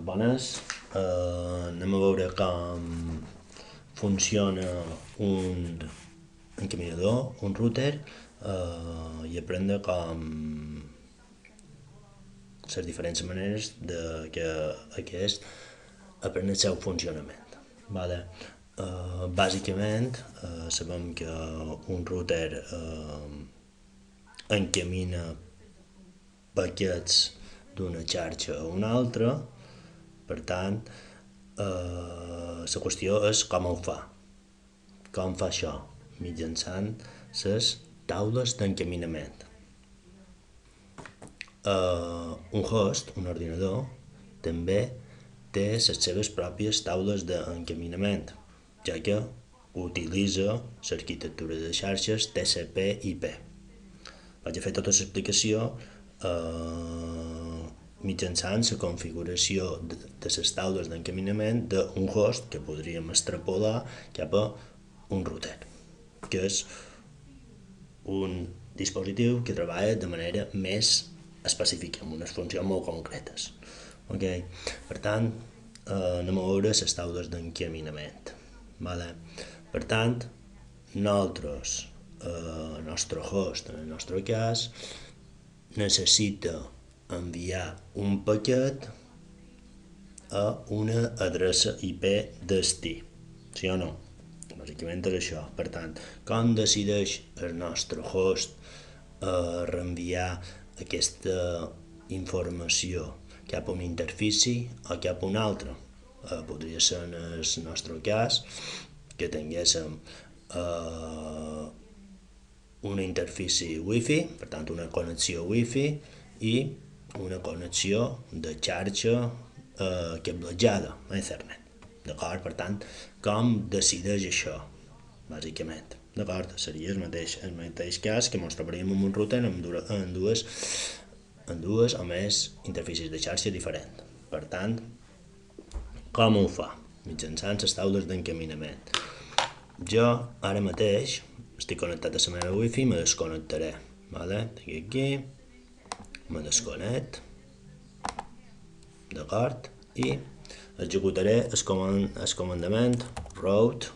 Bones, anem a veure com funciona un encaminador, un router, i aprendre com les diferents maneres de que aquest aprèn el seu funcionament. Vale? Bàsicament, sabem que un router encamina paquets d'una xarxa a una altra, per tant, la qüestió és com ho fa. Com fa això? Mitjançant les taules d'encaminament. Un host, un ordinador, també té les seves pròpies taules d'encaminament, ja que utilitza l'arquitectura de xarxes TCP/IP. Vaig a fer tota l'explicació mitjançant la configuració de les taules d'encaminament d'un host que podríem extrapolar cap a un router, que és un dispositiu que treballa de manera més específica, amb unes funcions molt concretes. Okay? Per tant, anem a veure les taules d'encaminament. Vale? Per tant, nosaltres, el nostre host, en el nostre cas, necessita enviar un paquet a una adreça IP destí, sí o no? Bàsicament és això. Per tant, com decideix el nostre host reenviar aquesta informació cap a una interfície o cap a una altra? Podria ser en el nostre cas que tinguéssim una interfície Wi-Fi, per tant una connexió Wi-Fi i una connexió de xarxa cablejada a Ethernet. D'acord? Per tant, com decideix això, bàsicament? D'acord? Seria el mateix cas que ens trobaríem en un router en dues o més interfícies de xarxa diferents. Per tant, com ho fa? Mitjançant les taules d'encaminament. Jo ara mateix estic connectat a la meva Wi-Fi i me desconnectaré. Vale? Estic aquí, me desconnecto, d'acord? I executaré el comandament route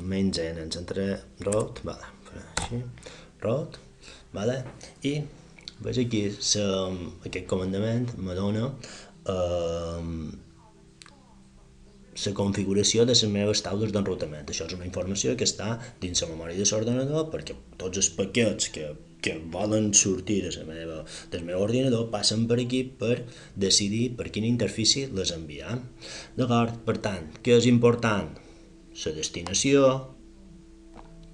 menys n, ens entraré route, vale, així, route, vale? I veig aquí aquest comandament me dona la configuració de les meves taules d'enrutament. Això és una informació que està dins la memòria de l'ordenador perquè tots els paquets que volen sortir del meu ordinador passen per aquí per decidir per quina interfície les enviar. D'acord? Per tant, què és important? La destinació,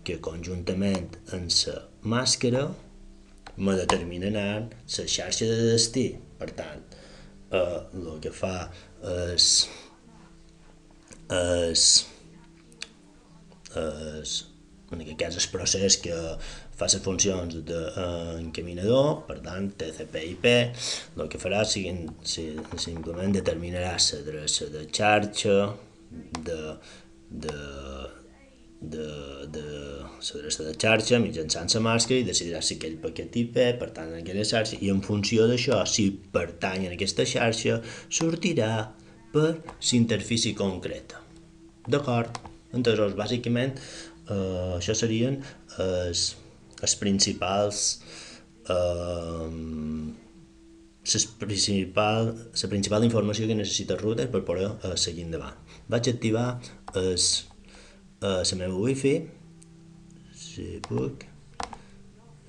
que conjuntament amb la màscara me determinaran la xarxa de destí. Per tant, el que fa és en aquest cas el procés que fa les funcions d'encaminador, per tant TCP/IP, el que farà simplement determinarà l'adreça de xarxa l'adreça de xarxa mitjançant la màscara i decidirà si aquell paquet IP pertany a aquella xarxa i en funció d'això, si pertany a aquesta xarxa, sortirà per l'interfície concreta. D'acord? Entesos, bàsicament, això serien les principals la principal informació que necessita el router per poder seguir endavant. Vaig activar la meva Wi-Fi, si puc,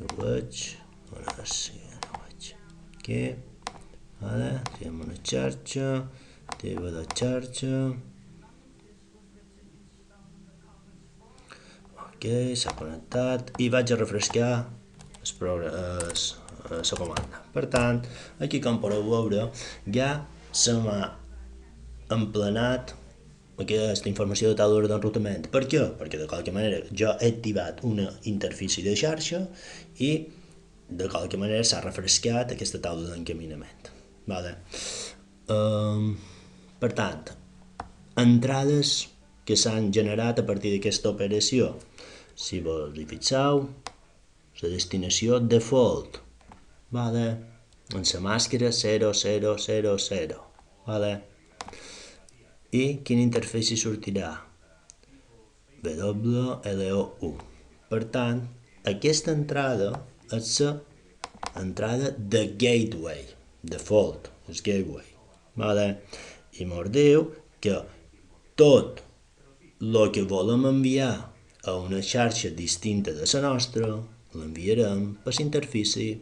ho veig, ara sí, ho veig aquí, vale, triem una xarxa, activa la xarxa, ok, s'ha connectat i vaig a refrescar la comanda. Per tant, aquí com podeu veure ja se m'ha emplenat aquesta informació de taula d'enrutament. Per què? Perquè de qualque manera jo he activat una interfície de xarxa i de qualque manera s'ha refrescat aquesta taula d'encaminament. Vale. Per tant, entrades que s'han generat a partir d'aquesta operació. Si vos hi fixeu, la destinació default, vale? en la màscara 0000. Vale? I quina interfície sortirà? WLO1. Per tant, aquesta entrada és l'entrada de gateway, default, és gateway. Vale? I ens diu que tot el que volem enviar a una xarxa distinta de la nostra l'enviarem per la interfície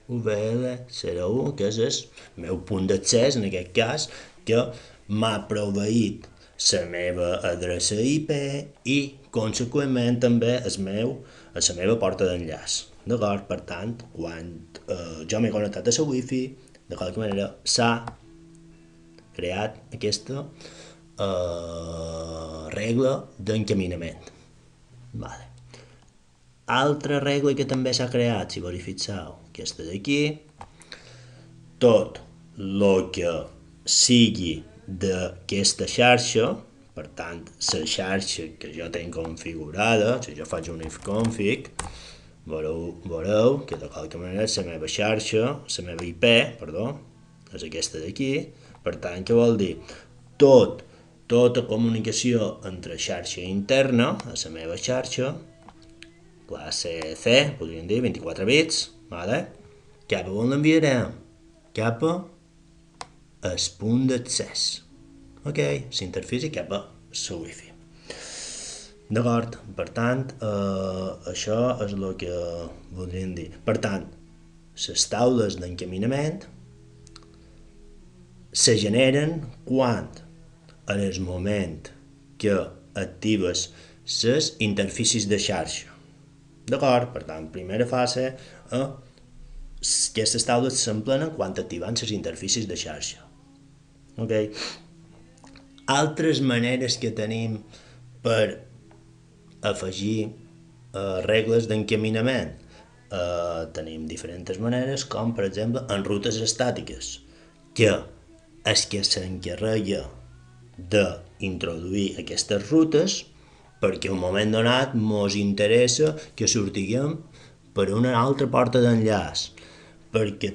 VL01, que és el meu punt d'accés, en aquest cas, que m'ha proveït la meva adreça IP i, conseqüentment, també la meva porta d'enllaç. D'acord? Per tant, quan jo m'he connectat a la Wi-Fi, de qualque manera s'ha creat aquesta regla d'encaminament. Vale. Altra regla que també s'ha creat, si verificeu, aquesta d'aquí, tot el que sigui d'aquesta xarxa, per tant, la xarxa que jo tinc configurada, si jo faig un ifconfig, veureu que de qualque manera la meva xarxa, la meva IP, perdó, és aquesta d'aquí, per tant, què vol dir? Tota comunicació entre xarxa interna, a la meva xarxa, classe C, podríem dir, 24 bits, vale? Cap a on l'enviarem? Cap a el punt d'accés. Ok? La interfície cap a la Wi-Fi. D'acord? Per tant, això és el que voldríem dir. Per tant, les taules d'encaminament se generen quan en el moment que actives les interfícies de xarxa. D'acord? Per tant, primera fase, aquestes taules s'emplenen quan activant les interfícies de xarxa. Ok? Altres maneres que tenim per afegir regles d'encaminament. Tenim diferents maneres, com per exemple en rutes estàtiques, que és que s'encarrega d'introduir aquestes rutes perquè en un moment donat ens interessa que sortiguem per una altra porta d'enllaç, perquè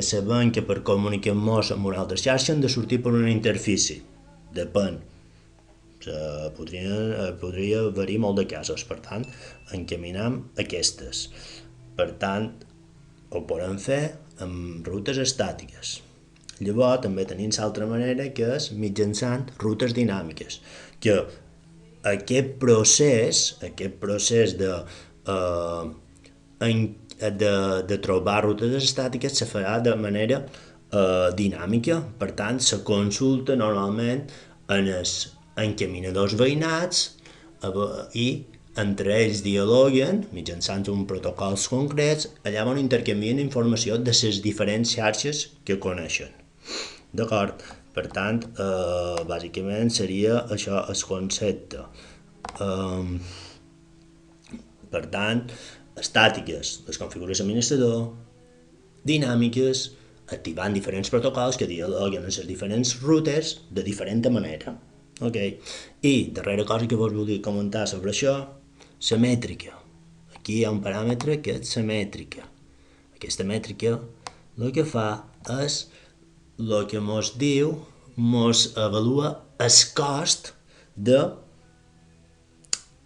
sabem que per comunicar-nos amb una altra xarxa hem de sortir per una interfície. Depèn. Podria haver-hi molt de casos, per tant, encaminem aquestes. Per tant, ho podem fer amb rutes estàtiques. Llavors també tenim l'altra manera, que és mitjançant rutes dinàmiques, que aquest procés de trobar rutes estàtiques se farà de manera dinàmica, per tant se consulta normalment en els encaminadors veïnats i entre ells dialoguen mitjançant uns protocols concrets, allà on intercanvien informació de les diferents xarxes que coneixen. D'acord? Per tant, bàsicament seria això el concepte. Per tant, estàtiques, les configures l'administrador, dinàmiques, activant diferents protocols que dialoguen amb les diferents routes de diferent manera. Okay. I darrera cosa que vos volia comentar sobre això, la mètrica. Aquí hi ha un paràmetre que és la mètrica. Aquesta mètrica el que fa és el que ens diu, ens avalua el cost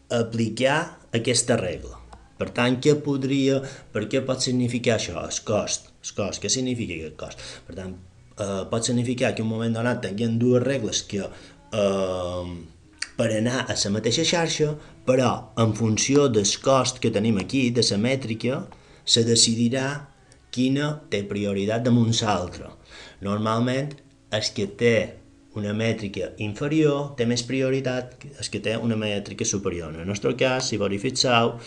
d'aplicar aquesta regla. Per tant, per què pot significar això? El cost. Què significa aquest cost? Per tant, pot significar que en un moment donat tinguem dues regles que per anar a la mateixa xarxa, però en funció del cost que tenim aquí, de la mètrica, se decidirà quina té prioritat damunt l'altra. Normalment, el que té una mètrica inferior té més prioritat que el que té una mètrica superior. En el nostre cas, si verificeu,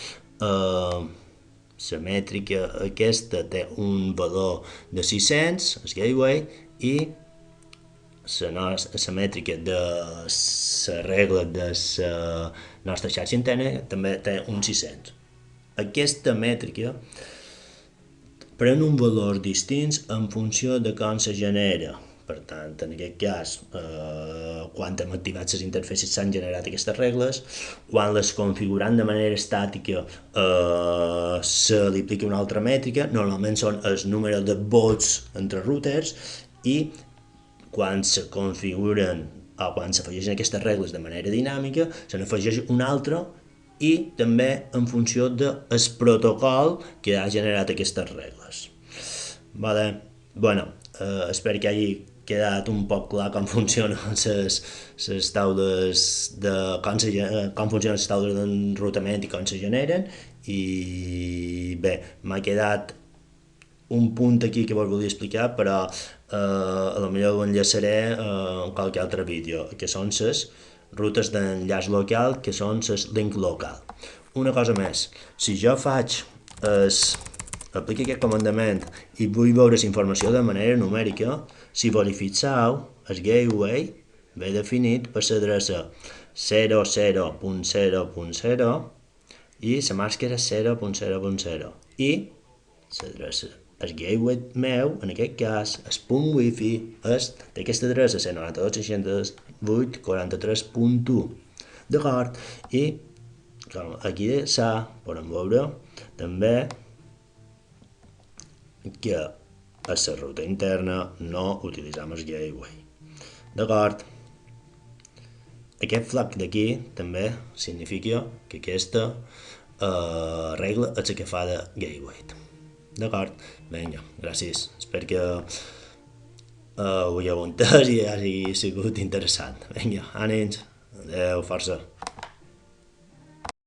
la mètrica aquesta té un valor de 600, el gateway, i la mètrica de la regla de la nostra xarxa interna també té un 600. Aquesta mètrica pren un valor distints en funció de com se genera. Per tant, en aquest cas, quan hem activat les interfaces s'han generat aquestes regles, quan les configurant de manera estàtica se li aplica una altra mètrica, normalment són el número de vots entre routers, i quan se configuren o quan s'afegeixen aquestes regles de manera dinàmica, se n'afegeix una altra i també en funció del protocol que ha generat aquestes regles. Vale. Bueno, espero que hagi quedat un poc clar com funcionen les taules de com funcionen les taules d'enrutament i com se generen, i bé, m'ha quedat un punt aquí que vos volia explicar, però a lo millor ho enllaçaré en qualque altre vídeo, que són les rutes d'enllaç local, que són les link local. Una cosa més, si jo aplico aquest comandament i vull veure la informació de manera numèrica, si vos hi fixeu, el gateway ve definit per l'adreça 00.0.0 i la màscara 0.0.0 i l'adreça, el gateway meu, en aquest cas, el punt wifi, té aquesta adreça 192.168.43.1. D'acord? I aquí podem veure també que a la ruta interna no utilitzem el gateway. D'acord? Aquest flag d'aquí també significa que aquesta regla és la que fa de gateway. D'acord? Vinga, gràcies. Espero que ho hagueu entès i hagi sigut interessant. Vinga, ànims. Adéu, força.